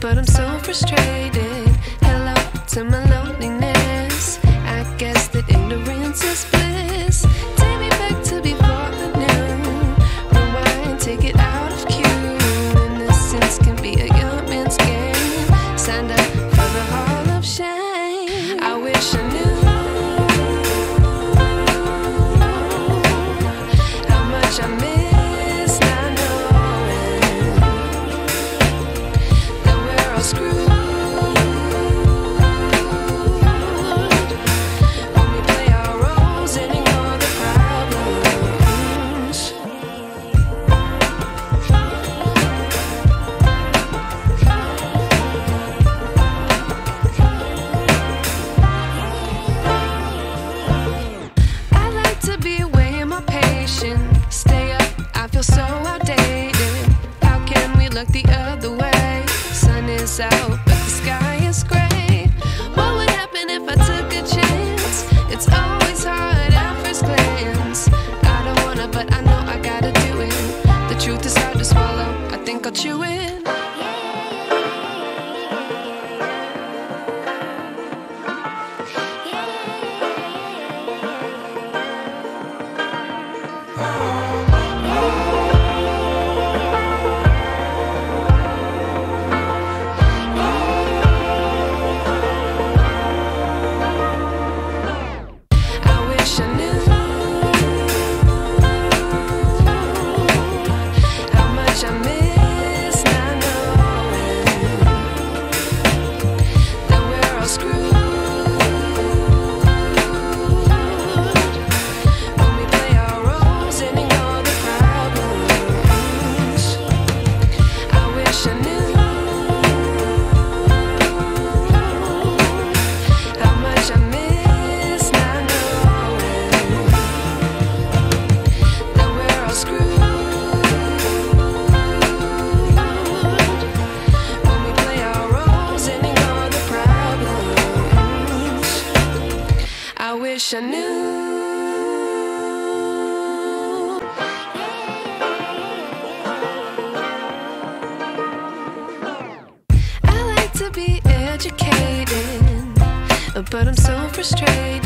but I'm so frustrated. Hello to my loneliness. I guess that ignorance is bliss. Take me back to before I knew. Rewind, take it out of cue. Innocence can be a young man's game. Signed up for the hall of shame. I wish I knew how much I miss not knowing that we're all screwed. Stay up, I feel so outdated. How can we look the other way? Sun is out, but the sky is gray. What would happen if I took a chance? It's always hard at first glance. I don't wanna, but I know I gotta do it. The truth is hard to swallow, I think I'll chew it. I wish I knew. I like to be educated, but I'm so frustrated.